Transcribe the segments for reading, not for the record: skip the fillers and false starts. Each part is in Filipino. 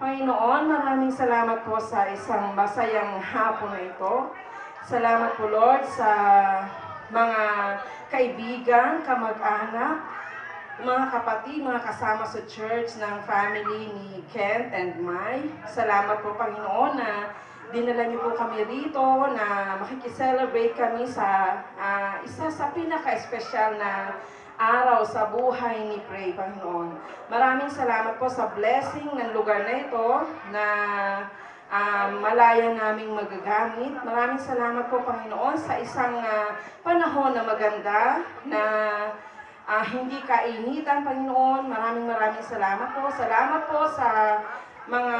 Panginoon, maraming salamat po sa isang masayang hapon na ito. Salamat po, Lord, sa mga kaibigan, kamag-anak, mga kapatid, mga kasama sa church ng family ni Kent and Mai. Salamat po, Panginoon, na dinala niyo po kami rito na makikiselebrate kami sa isa sa pinaka-espesyal na araw sa buhay ni Pray, Panginoon. Maraming salamat po sa blessing ng lugar na ito na malaya naming magagamit. Maraming salamat po, Panginoon, sa isang panahon na maganda na hindi kainitan, Panginoon. Maraming salamat po. Salamat po sa mga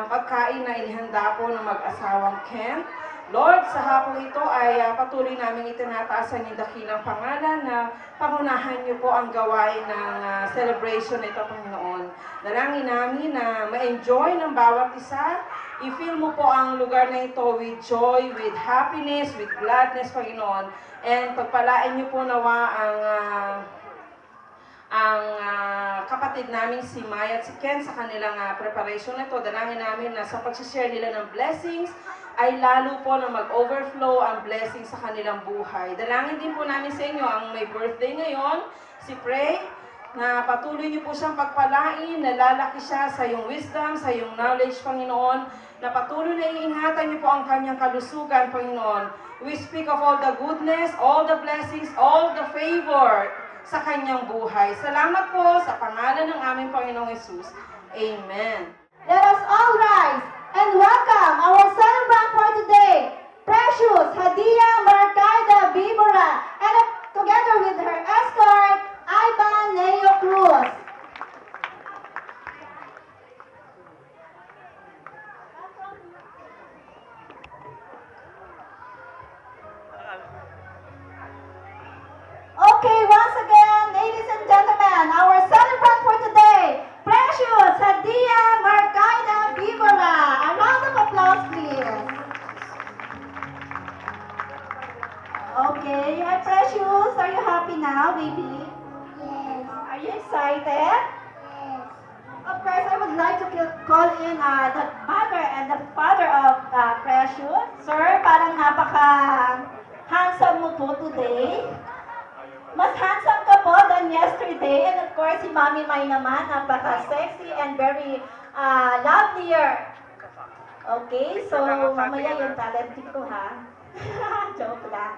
pagkain na inihanda po ng mag-asawang Kent. Lord, sa hapon ito ay patuloy namin itinataas ang inyong dakilang pangalan na pangunahan niyo po ang gawain ng celebration na ito, Panginoon. Dalangin namin na ma-enjoy ng bawat isa. I-feel mo po ang lugar na ito with joy, with happiness, with gladness, Panginoon. And pagpalain niyo po nawa ang kapatid namin si Maya at si Ken sa kanilang preparation na ito. Dalangin namin na sa pag-share nila ng blessings, ay lalo po na mag-overflow ang blessing sa kanilang buhay. Dalangin din po namin sa inyo ang may birthday ngayon, si Pray, na patuloy niyo po siyang pagpalain, na lalaki siya sa iyong wisdom, sa iyong knowledge, Panginoon, na patuloy na iingatan niyo po ang kanyang kalusugan, Panginoon. We speak of all the goodness, all the blessings, all the favor sa kanyang buhay. Salamat po sa pangalan ng aming Panginoong Jesus. Amen. Let us all rise and welcome our celebrant for today, Precious Hadia Marcaida Bibora, and together with her escort, Ivan Leo Cruz. Okay, once again, ladies and gentlemen, our celebrant for today, Precious Hadia Marcaida Bibora. A round of applause, please. Okay, hi Precious. Are you happy now, baby? Yes. Are you excited? Yes. Of course, I would like to call in the mother and the father of Precious. Sir, parang napaka-handsome mo po today. Mas handsome ka po than yesterday. And of course, si Mami Mai naman, napaka-sexy and very lovelier. Okay, so mamaya yung talent ko, ha? Joke lang.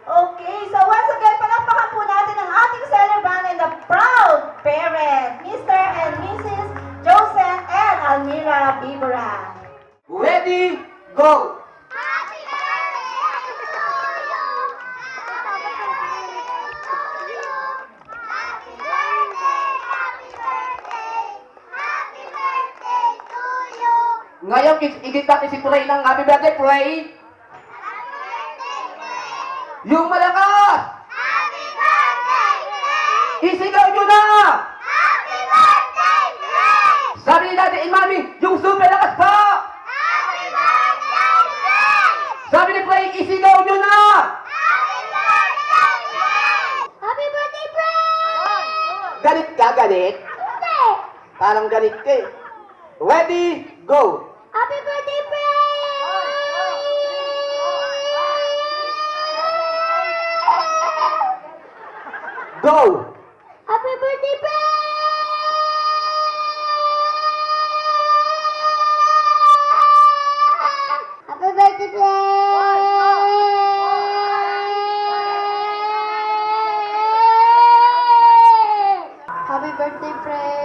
Okay, so once again, palakpakan po natin ang ating celebrant and the proud parent, Mr. and Mrs. Joseph and Almira Bibora. Ready, go! Happy birthday to you. Happy birthday to you. Happy birthday, happy birthday. Happy birthday to you. Ngayon, igit natin si Pray ng happy birthday, Pray! Happy birthday, Pray. Yung malakas! Happy birthday, Pray. Isigaw nyo na! Happy birthday, Pray. Sabi ni Daddy and Mommy, yung super lakas pa! Happy birthday, Pray. Sabi ni Pray, isigaw nyo na! Happy birthday, Pray. Happy birthday, Pray. Galit ka, galit? Hindi. Parang galit ka eh. Ready, go! Happy birthday, Pray. Go! Happy birthday, Pray. Happy birthday, Pray. Happy birthday, Pray.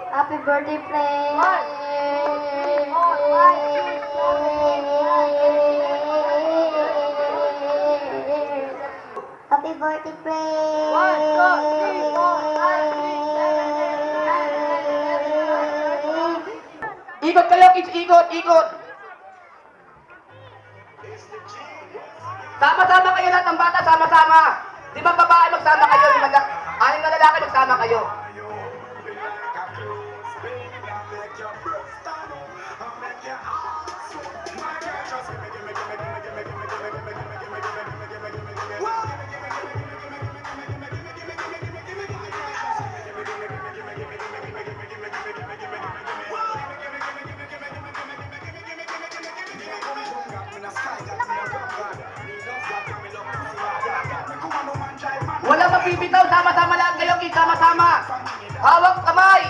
Happy birthday, Pray. Happy birthday, Pray. Ikot kayo, kids, ikot, ikot! Sama-sama kayo lahat ng bata, sama-sama! Di ba babae magsama kayo? Anim na lalaki magsama kayo. magbibitaw, sama-sama lahat kayo, kids, sama-sama. Hawak kamay.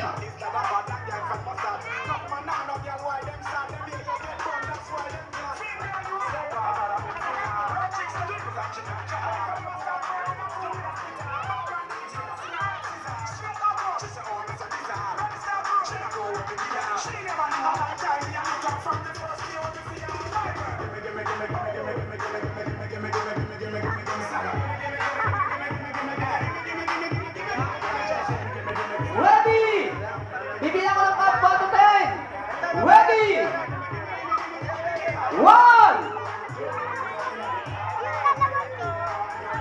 Ready! Bibilang ko ng count 1 to 10. Ready! 1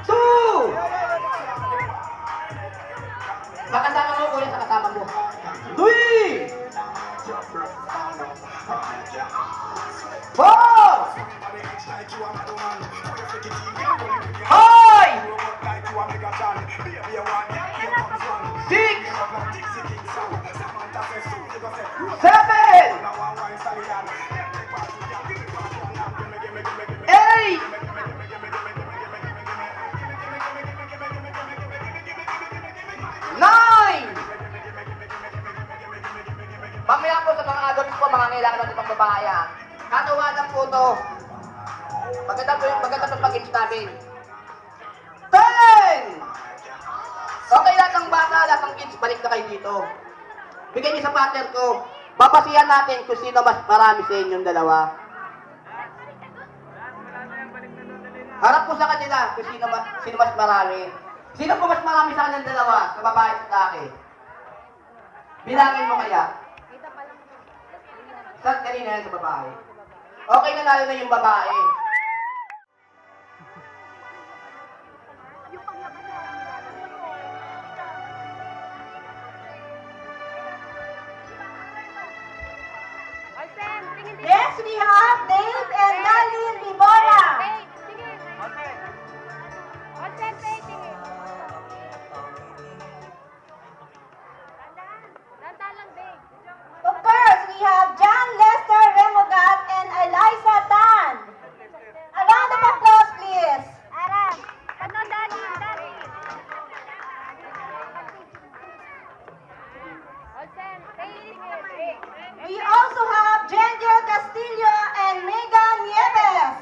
2 Makasama mo kuya sa kasama mo. 3 4 5 6 7 8 9 Mamaya po sa mga adults po, mga kailangan natin pang babae. Katuwanan po to. Maganda itong pag-ins namin. 10! Okay, lahat ng bata, lahat ng kids, balik na kayo dito. Bigyan niyo sa partner ko. Babasihan natin kung sino mas marami sa inyong dalawa. Harap po sa kanila kung sino mas marami. Sino po mas marami sa kanilang dalawa? Sa babae at sa lalaki? Bilangin mo kaya. Saan kanina yan sa babae? Okay, nanalo na yung babae. Next, we have Dave and Darlene Libora. Of course, we have John Lester Remogat and Eliza Tan. A round of applause, please. We also have Jenjo Castillo and Megan Nieves.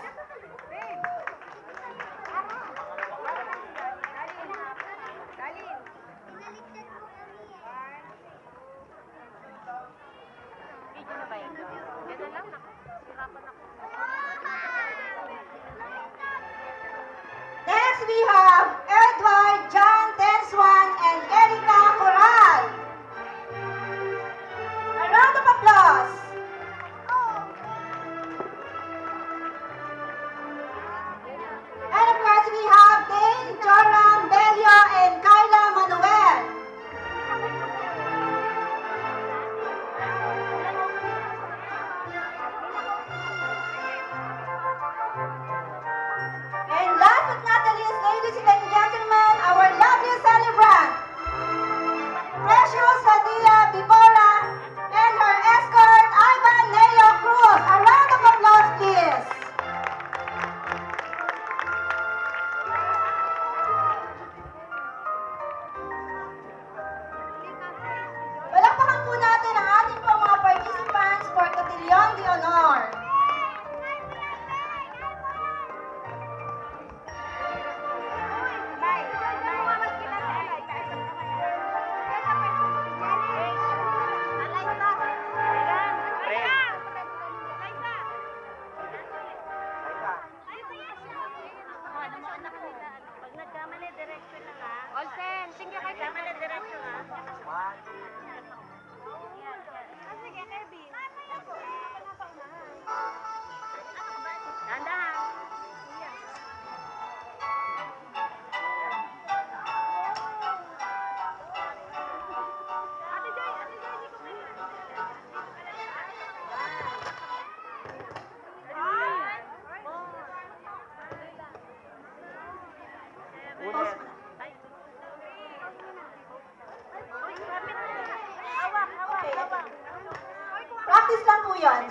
Next, we have Edward John Tenswan and Erika Coral. A round of applause. And of course, we have Dane, Joram, Belio, and Kyla Manuel. And last but not the least, ladies and gentlemen, our lovely celebrant, Precious Sadia Bibora, and her escort, Ivan Neo Cruz. A round of applause, please. Palakpakan po natin ang ating po mga participants for Cotillon de Honor. Olsen, tingnan kayo sa mga diretso nga. Sige, Kevin. Dahan-dahan. Ate Joy, Practice lang po yan.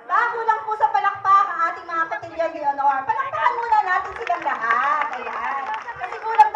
Bago lang po sa palakpak ang ating mga Cotillon de Honor. Palakpakan muna natin silang lahat. Ayan. Kasi kulang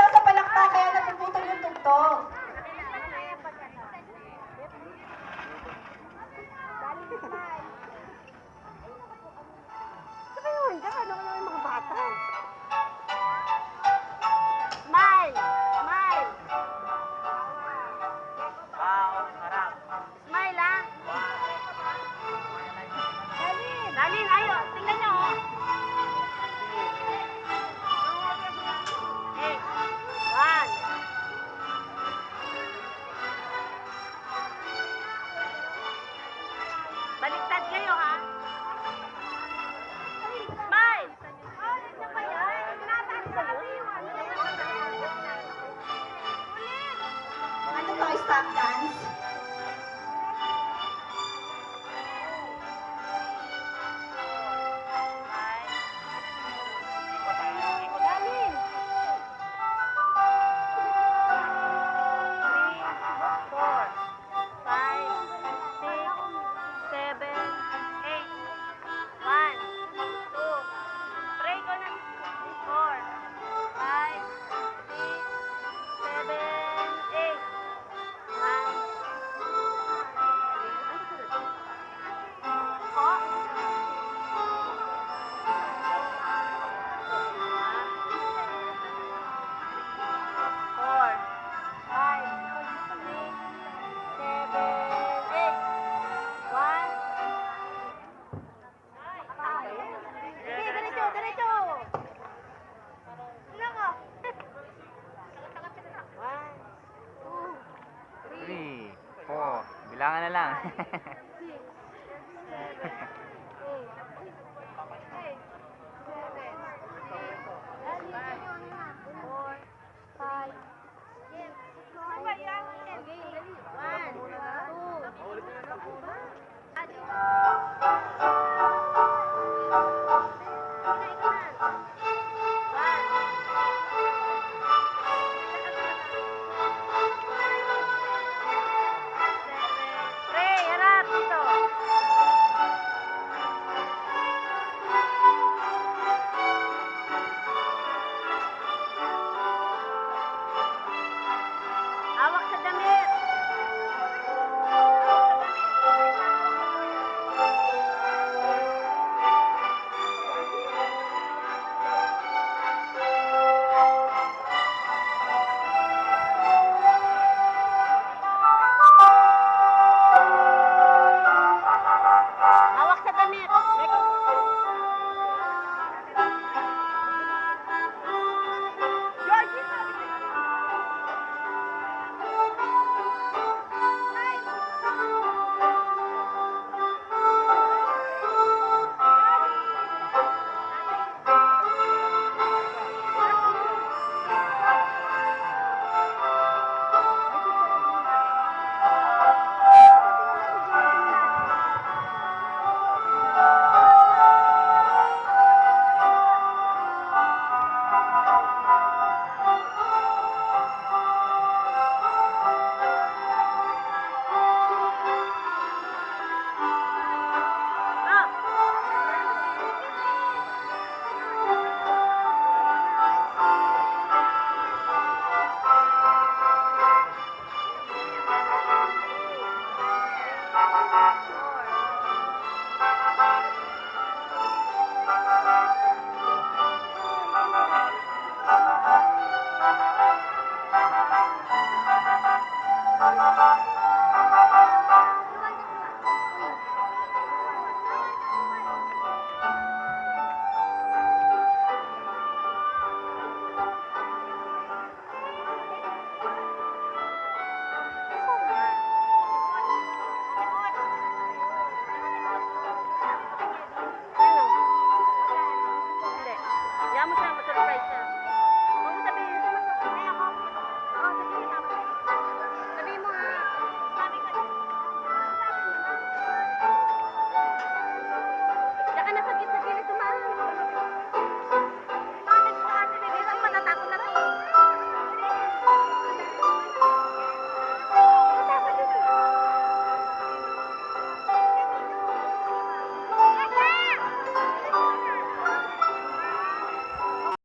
stop dance. Galing. 3, 4, 5, 6, 7, 8. 1, 2. Pray ko na. 4, 5, 6, 7, 8. 1, 2. Po. 4, 5, 6, 7, 8. 1. Sige, diretso, diretso. Ano ko? 1, 2, 3. 3, 4. Bilangan na lang.